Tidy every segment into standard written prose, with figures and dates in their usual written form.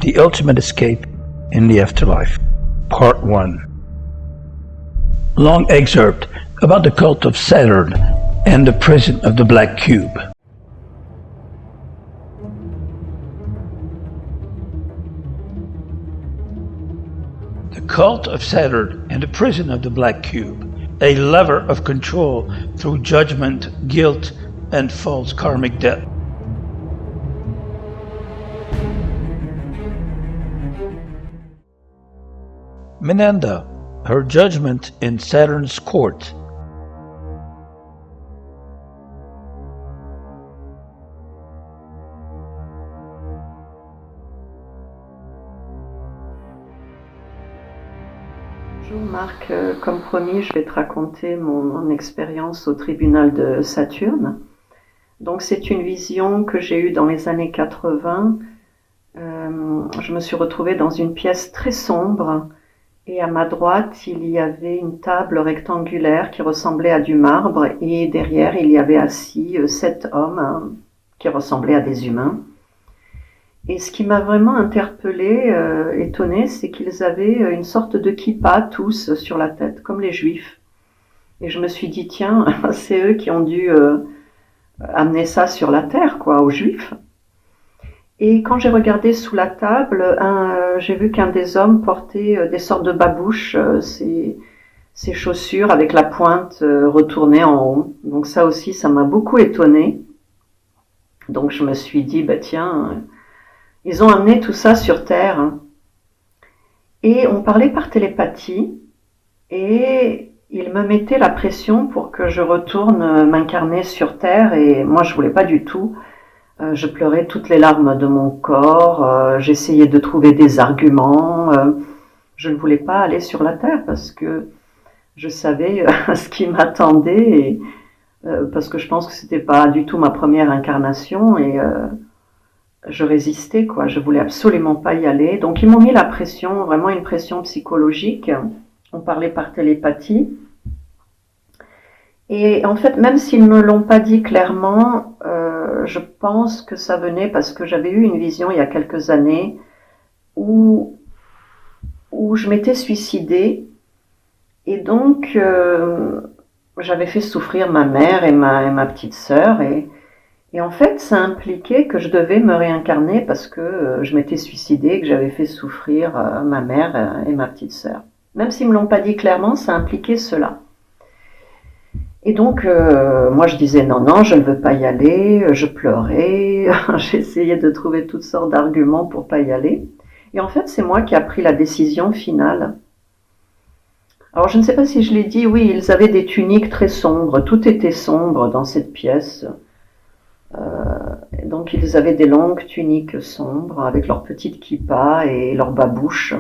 The Ultimate Escape in the Afterlife, Part 1. Long excerpt about the cult of Saturn and the prison of the Black Cube. The cult of Saturn and the prison of the Black Cube, a lever of control through judgment, guilt, and false karmic debt. Menanda, her judgment in Saturn's court. Bonjour Marc, comme promis, je vais te raconter mon expérience au tribunal de Saturne. Donc c'est une vision que j'ai eue dans les années 80. Je me suis retrouvée dans une pièce très sombre. Et à ma droite, il y avait une table rectangulaire qui ressemblait à du marbre et derrière, il y avait assis 7 hommes qui ressemblaient à des humains. Et ce qui m'a vraiment interpellée, étonnée, c'est qu'ils avaient une sorte de kippa tous sur la tête, comme les juifs. Et je me suis dit, tiens, c'est eux qui ont dû amener ça sur la terre, quoi, aux juifs. Et quand j'ai regardé sous la table, j'ai vu qu'un des hommes portait des sortes de babouches, ses chaussures avec la pointe retournée en haut. Donc ça aussi, ça m'a beaucoup étonnée. Donc je me suis dit, bah tiens, ils ont amené tout ça sur Terre. Et on parlait par télépathie, et ils me mettaient la pression pour que je retourne m'incarner sur Terre, et moi je voulais pas du tout. Je pleurais toutes les larmes de mon corps, j'essayais de trouver des arguments, je ne voulais pas aller sur la terre parce que je savais ce qui m'attendait, et, parce que je pense que c'était pas du tout ma première incarnation, et je résistais, quoi, je voulais absolument pas y aller. Donc ils m'ont mis la pression, vraiment une pression psychologique, on parlait par télépathie. Et en fait, même s'ils ne me l'ont pas dit clairement, je pense que ça venait parce que j'avais eu une vision il y a quelques années où je m'étais suicidée, et donc j'avais fait souffrir ma mère et ma petite sœur, et en fait ça impliquait que je devais me réincarner parce que je m'étais suicidée et que j'avais fait souffrir ma mère et ma petite sœur. Même s'ils me l'ont pas dit clairement, ça impliquait cela. Et donc, moi je disais non, je ne veux pas y aller, je pleurais, j'essayais de trouver toutes sortes d'arguments pour pas y aller. Et en fait, c'est moi qui a pris la décision finale. Alors, je ne sais pas si je l'ai dit, oui, ils avaient des tuniques très sombres, tout était sombre dans cette pièce. Donc, ils avaient des longues tuniques sombres avec leurs petites kippas et leurs babouches.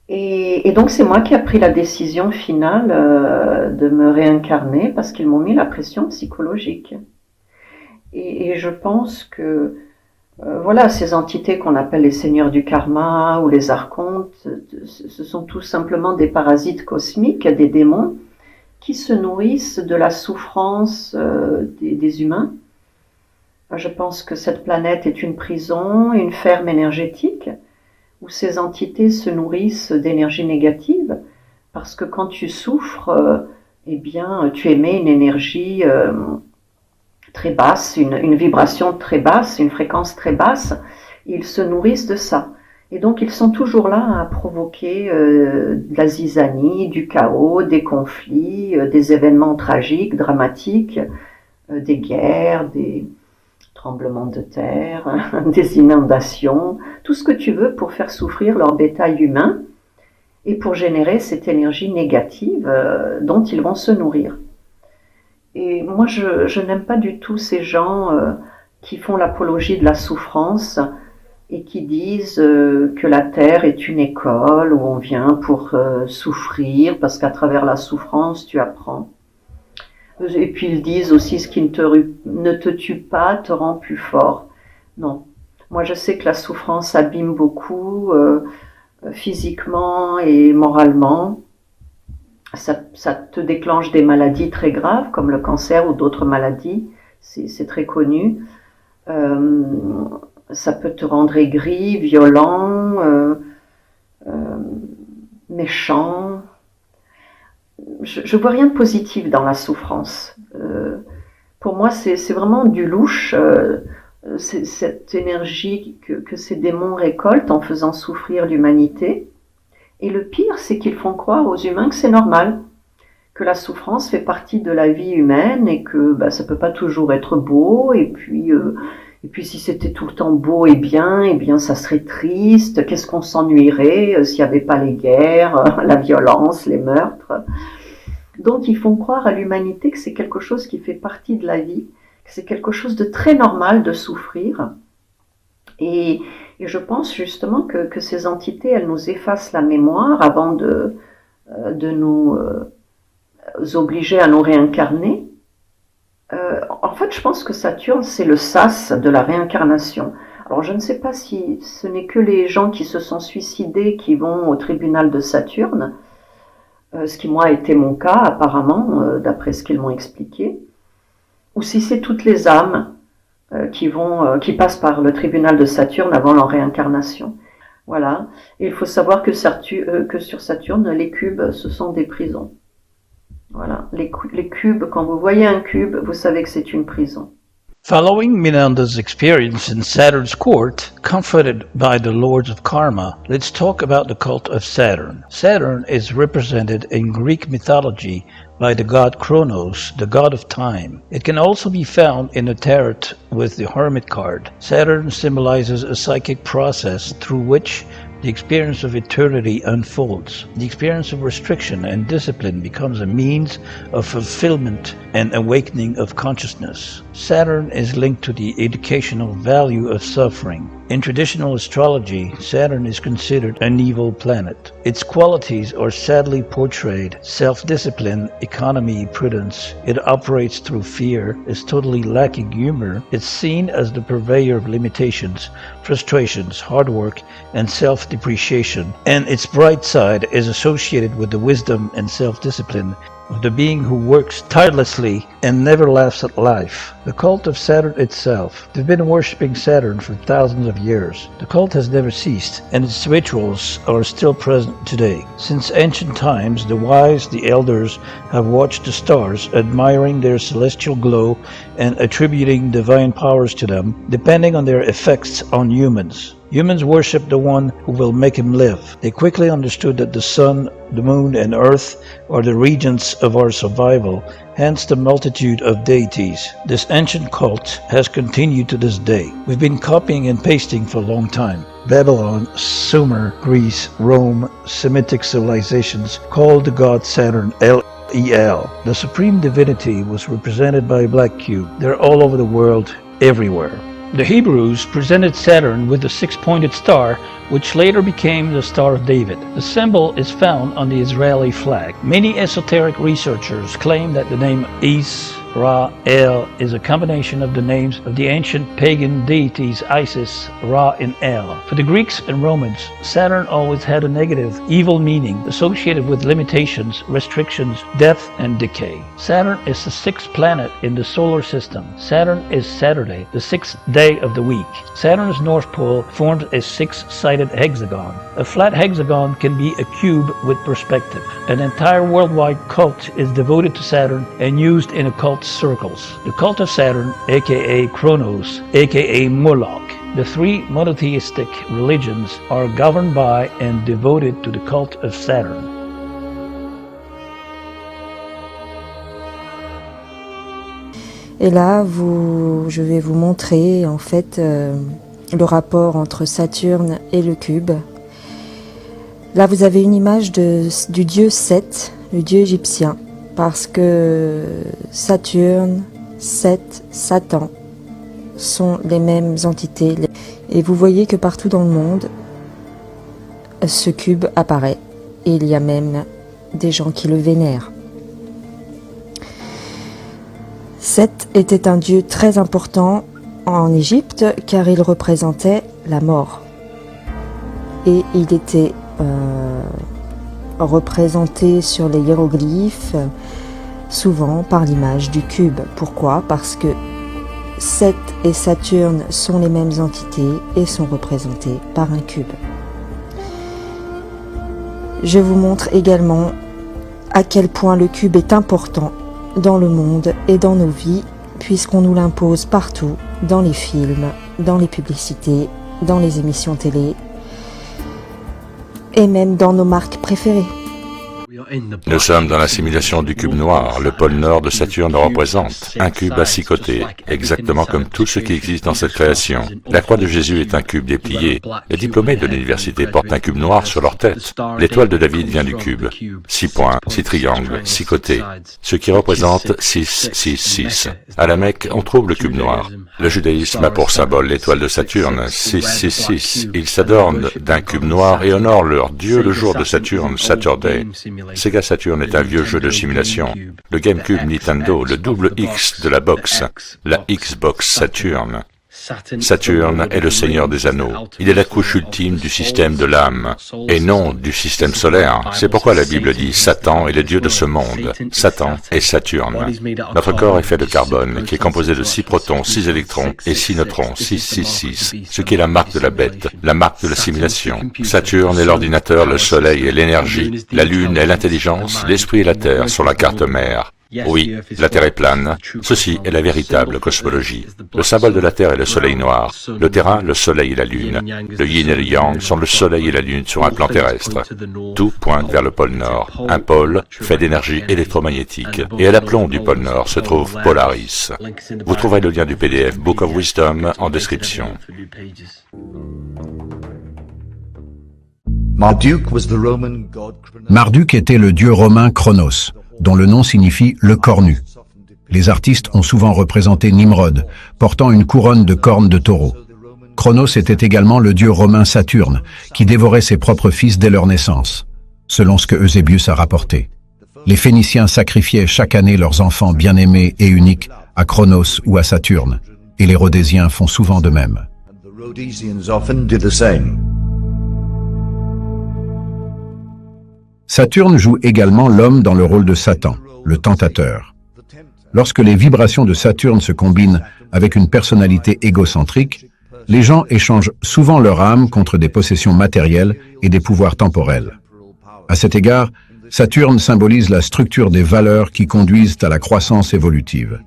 Et donc c'est moi qui a pris la décision finale de me réincarner parce qu'ils m'ont mis la pression psychologique. Et je pense que voilà, ces entités qu'on appelle les seigneurs du karma ou les archontes, ce sont tout simplement des parasites cosmiques, des démons qui se nourrissent de la souffrance des humains. Je pense que cette planète est une prison, une ferme énergétique, où ces entités se nourrissent d'énergie négative, parce que quand tu souffres, eh bien, tu émets une énergie très basse, une vibration très basse, une fréquence très basse, et ils se nourrissent de ça. Et donc, ils sont toujours là à provoquer de la zizanie, du chaos, des conflits, des événements tragiques, dramatiques, des guerres, des tremblements de terre, des inondations, tout ce que tu veux pour faire souffrir leur bétail humain et pour générer cette énergie négative dont ils vont se nourrir. Et moi, je n'aime pas du tout ces gens qui font l'apologie de la souffrance et qui disent que la Terre est une école où on vient pour souffrir parce qu'à travers la souffrance, tu apprends. Et puis ils disent aussi ce qui ne te tue pas te rend plus fort. Non. Moi je sais que la souffrance abîme beaucoup, physiquement et moralement. Ça te déclenche des maladies très graves comme le cancer ou d'autres maladies. C'est très connu. ça peut te rendre aigri, violent, méchant. Je vois rien de positif dans la souffrance. Pour moi, c'est vraiment du louche. C'est cette énergie que ces démons récoltent en faisant souffrir l'humanité. Et le pire, c'est qu'ils font croire aux humains que c'est normal, que la souffrance fait partie de la vie humaine et que ça peut pas toujours être beau. Et puis si c'était tout le temps beau et bien ça serait triste. Qu'est-ce qu'on s'ennuierait s'il n'y avait pas les guerres, la violence, les meurtres. Donc ils font croire à l'humanité que c'est quelque chose qui fait partie de la vie, que c'est quelque chose de très normal de souffrir. Et je pense justement que ces entités, elles nous effacent la mémoire avant de nous obliger à nous réincarner. En fait, je pense que Saturne, c'est le sas de la réincarnation. Alors, je ne sais pas si ce n'est que les gens qui se sont suicidés qui vont au tribunal de Saturne, ce qui, moi, a été mon cas, apparemment, d'après ce qu'ils m'ont expliqué, ou si c'est toutes les âmes qui passent par le tribunal de Saturne avant leur réincarnation. Voilà. Et il faut savoir que sur Saturne, les cubes, ce sont des prisons. Voilà. Les cubes, quand vous voyez un cube, vous savez que c'est une prison. Following Minanda's experience in Saturn's court, comforted by the lords of karma, let's talk about the cult of Saturn. Saturn is represented in Greek mythology by the god Kronos, the god of time. It can also be found in the tarot with the Hermit card. Saturn symbolizes a psychic process through which the experience of eternity unfolds. The experience of restriction and discipline becomes a means of fulfillment and awakening of consciousness. Saturn is linked to the educational value of suffering. In traditional astrology, Saturn is considered an evil planet. Its qualities are sadly portrayed: self-discipline, economy, prudence. It operates through fear, is totally lacking humor. It's seen as the purveyor of limitations, frustrations, hard work, and self-depreciation. And its bright side is associated with the wisdom and self-discipline of the being who works tirelessly and never laughs at life. The cult of Saturn itself. They've been worshipping Saturn for thousands of years. The cult has never ceased, and its rituals are still present today. Since ancient times, the wise, the elders, have watched the stars, admiring their celestial glow and attributing divine powers to them, depending on their effects on humans. Humans worship the one who will make him live. They quickly understood that the sun, the moon, and earth are the regents of our survival, hence the multitude of deities. This ancient cult has continued to this day. We've been copying and pasting for a long time. Babylon, Sumer, Greece, Rome, Semitic civilizations called the god Saturn El. The supreme divinity was represented by a black cube. They're all over the world, everywhere. The Hebrews presented Saturn with the six-pointed star, which later became the Star of David. The symbol is found on the Israeli flag. Many esoteric researchers claim that the name Israel is a combination of the names of the ancient pagan deities Isis, Ra, and El. For the Greeks and Romans, Saturn always had a negative, evil meaning associated with limitations, restrictions, death, and decay. Saturn is the sixth planet in the solar system. Saturn is Saturday, the sixth day of the week. Saturn's North Pole forms a six-sided hexagon. A flat hexagon can be a cube with perspective. An entire worldwide cult is devoted to Saturn and used in occult circles. The cult of Saturn, aka Kronos, aka Moloch. The three monotheistic religions are governed by and devoted to the cult of Saturn. Et là, je vais vous montrer en fait le rapport entre Saturne et le cube. Là, vous avez une image du dieu Seth, le dieu égyptien, parce que Saturne, Seth, Satan sont les mêmes entités. Et vous voyez que partout dans le monde, ce cube apparaît. Et il y a même des gens qui le vénèrent. Seth était un dieu très important en Égypte car il représentait la mort. Et il était représenté sur les hiéroglyphes souvent par l'image du cube. Pourquoi ? Parce que Seth et Saturne sont les mêmes entités et sont représentés par un cube. Je vous montre également à quel point le cube est important dans le monde et dans nos vies, puisqu'on nous l'impose partout, dans les films, dans les publicités, dans les émissions télé, et même dans nos marques préférées. Nous sommes dans la simulation du cube noir. Le pôle nord de Saturne représente un cube à 6 côtés, exactement comme tout ce qui existe dans cette création. La croix de Jésus est un cube déplié. Les diplômés de l'université portent un cube noir sur leur tête. L'étoile de David vient du cube. 6 points, 6 triangles, 6 côtés, ce qui représente 6, 6, 6. À la Mecque, on trouve le cube noir. Le judaïsme a pour symbole l'étoile de Saturne, 6, 6, 6. Ils s'adornent d'un cube noir et honorent leur dieu le jour de Saturne, Saturday. Sega Saturn est un vieux jeu de simulation. Le GameCube Nintendo, le double X de la box, la Xbox Saturn. Saturne est le seigneur des anneaux. Il est la couche ultime du système de l'âme, et non du système solaire. C'est pourquoi la Bible dit « Satan est le dieu de ce monde ». Satan est Saturne. Notre corps est fait de carbone, qui est composé de 6 protons, 6 électrons et 6 neutrons, 6, 6, 6, ce qui est la marque de la bête, la marque de la simulation. Saturne est l'ordinateur, le soleil est l'énergie, la lune est l'intelligence, l'esprit et la terre sont la carte mère. Oui, la Terre est plane. Ceci est la véritable cosmologie. Le symbole de la Terre est le soleil noir. Le terrain, le soleil et la lune. Le yin et le yang sont le soleil et la lune sur un plan terrestre. Tout pointe vers le pôle nord. Un pôle fait d'énergie électromagnétique. Et à l'aplomb du pôle nord se trouve Polaris. Vous trouverez le lien du PDF Book of Wisdom en description. Marduk était le dieu romain Chronos, dont le nom signifie « le cornu ». Les artistes ont souvent représenté Nimrod, portant une couronne de cornes de taureau. Chronos était également le dieu romain Saturne, qui dévorait ses propres fils dès leur naissance, selon ce que Eusébius a rapporté. Les Phéniciens sacrifiaient chaque année leurs enfants bien-aimés et uniques à Chronos ou à Saturne, et les Rhodésiens font souvent de même. Saturne joue également l'homme dans le rôle de Satan, le tentateur. Lorsque les vibrations de Saturne se combinent avec une personnalité égocentrique, les gens échangent souvent leur âme contre des possessions matérielles et des pouvoirs temporels. À cet égard, Saturne symbolise la structure des valeurs qui conduisent à la croissance évolutive.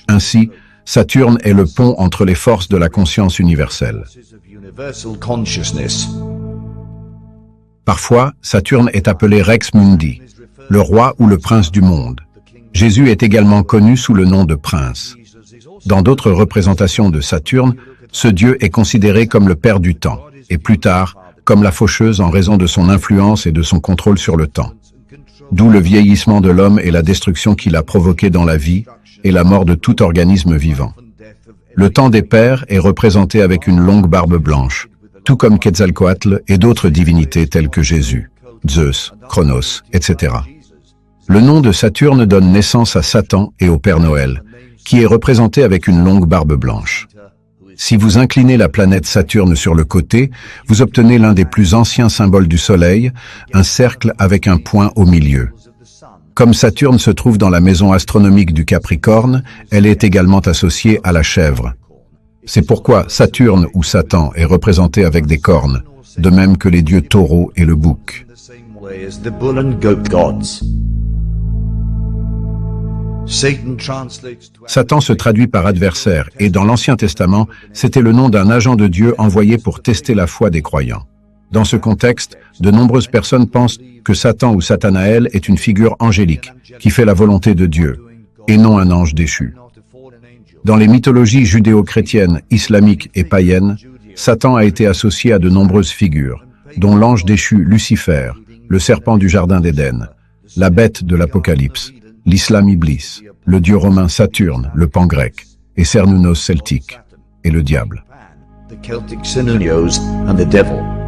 Ainsi, Saturne est le pont entre les forces de la conscience universelle. Parfois, Saturne est appelé Rex Mundi, le roi ou le prince du monde. Jésus est également connu sous le nom de prince. Dans d'autres représentations de Saturne, ce dieu est considéré comme le père du temps, et plus tard, comme la faucheuse en raison de son influence et de son contrôle sur le temps. D'où le vieillissement de l'homme et la destruction qu'il a provoquée dans la vie, et la mort de tout organisme vivant. Le temps des pères est représenté avec une longue barbe blanche, tout comme Quetzalcoatl et d'autres divinités telles que Jésus, Zeus, Chronos, etc. Le nom de Saturne donne naissance à Satan et au Père Noël, qui est représenté avec une longue barbe blanche. Si vous inclinez la planète Saturne sur le côté, vous obtenez l'un des plus anciens symboles du Soleil, un cercle avec un point au milieu. Comme Saturne se trouve dans la maison astronomique du Capricorne, elle est également associée à la chèvre. C'est pourquoi Saturne ou Satan est représenté avec des cornes, de même que les dieux taureau et le bouc. Satan se traduit par adversaire et dans l'Ancien Testament, c'était le nom d'un agent de Dieu envoyé pour tester la foi des croyants. Dans ce contexte, de nombreuses personnes pensent que Satan ou Satanaël est une figure angélique qui fait la volonté de Dieu, et non un ange déchu. Dans les mythologies judéo-chrétiennes, islamiques et païennes, Satan a été associé à de nombreuses figures, dont l'ange déchu Lucifer, le serpent du jardin d'Éden, la bête de l'Apocalypse, l'islam Iblis, le dieu romain Saturne, le pan grec, et Cernunnos celtique, et le diable. The Celtic Cernunnos and the devil.